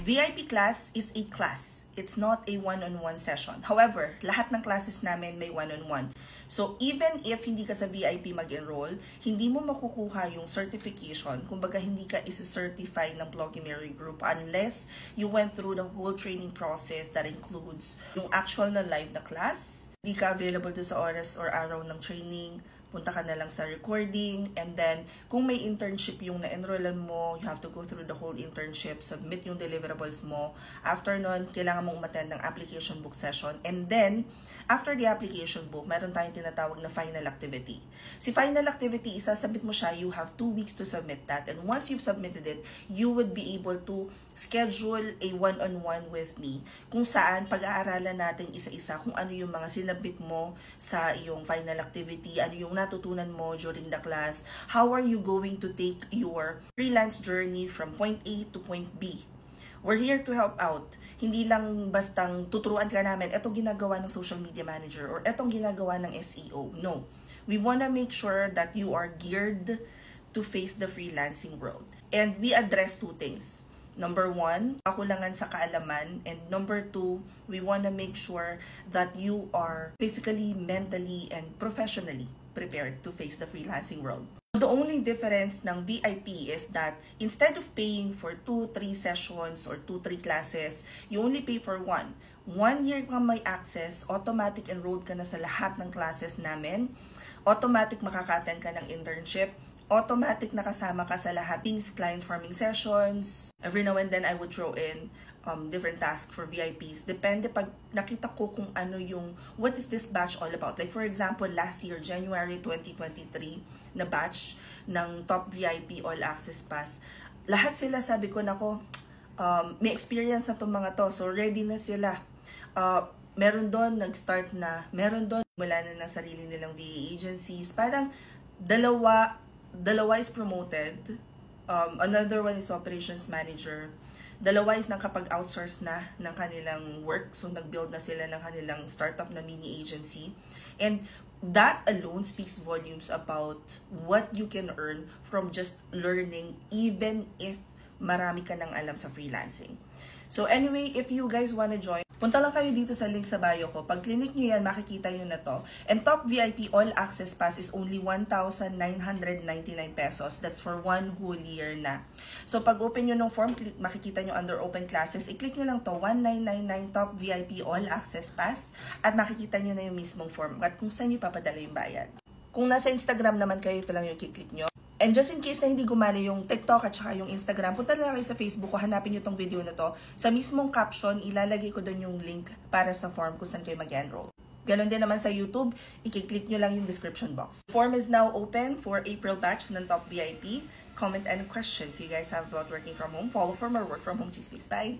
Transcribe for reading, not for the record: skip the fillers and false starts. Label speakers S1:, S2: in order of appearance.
S1: VIP class is a class. It's not a one-on-one session. However, lahat ng classes namin may one-on-one. So, even if hindi ka sa VIP mag-enroll, hindi mo makukuha yung certification. Kumbaga, hindi ka isa-certify ng Blocky Mary Group unless you went through the whole training process that includes yung actual na live na class. Hindi ka available doon sa oras or araw ng training, punta ka na lang sa recording, and then kung may internship yung na-enrollan mo, you have to go through the whole internship, submit yung deliverables mo. After nun, kailangan mong umattend ng application book session, and then after the application book, meron tayong tinatawag na final activity. Si final activity, isasubmit mo siya, you have 2 weeks to submit that, and once you've submitted it, you would be able to schedule a one-on-one with me, kung saan pag-aaralan natin isa-isa kung ano yung mga sinabit mo sa iyong final activity, ano yung natutunan mo during the class, how are you going to take your freelance journey from point A to point B. We're here to help out. Hindi lang bastang tuturuan ka namin, etong ginagawa ng social media manager or etong ginagawa ng SEO. No. We wanna make sure that you are geared to face the freelancing world. And we address 2 things. Number 1, kakulangan sa kaalaman. And number 2, we wanna make sure that you are physically, mentally, and professionally prepared to face the freelancing world. The only difference ng VIP is that instead of paying for 2-3 sessions or 2-3 classes, you only pay for 1. 1 year kang may access, automatic enrolled ka na sa lahat ng classes namin, automatic makaka-attend ka ng internship, automatic nakasama ka sa lahat ng client farming sessions. Every now and then, I would throw in different tasks for VIPs. Depende pag nakita ko kung ano yung, what is this batch all about. Like for example, last year, January 2023, na batch ng Top VIP All Access Pass. Lahat sila sabi ko, nako, may experience na itong mga to. So ready na sila. Meron doon, nag-start na. Meron doon, wala na ng sarili nilang VA agencies. Parang dalawa is promoted. Another one is operations manager. Dalawa is nakapag-outsource na ng kanilang work. So, nag-build na sila ng kanilang startup na mini agency. And that alone speaks volumes about what you can earn from just learning even if marami ka nang alam sa freelancing. So anyway, if you guys wanna join, punta lang kayo dito sa link sa bio ko. Pag clinic nyo yan, makikita nyo na to. And Top VIP All Access Pass is only 1,999 pesos. That's for 1 whole year na. So pag open nyo ng form, makikita nyo under open classes, i-click nyo lang to, 1999 Top VIP All Access Pass, at makikita nyo na yung mismong form at kung saan nyo papadala yung bayad. Kung nasa Instagram naman kayo, ito lang yung i-click nyo. And just in case na hindi gumana yung TikTok at saka yung Instagram, punta lang kayo sa Facebook ko, hanapin nyo tong video na to. Sa mismong caption, ilalagay ko doon yung link para sa form kung saan kayo mag-enroll. Ganon din naman sa YouTube, i-click nyo lang yung description box. The form is now open for April batch ng Top VIP. Comment any questions you guys have about working from home. Follow for more work from home chismis. Bye!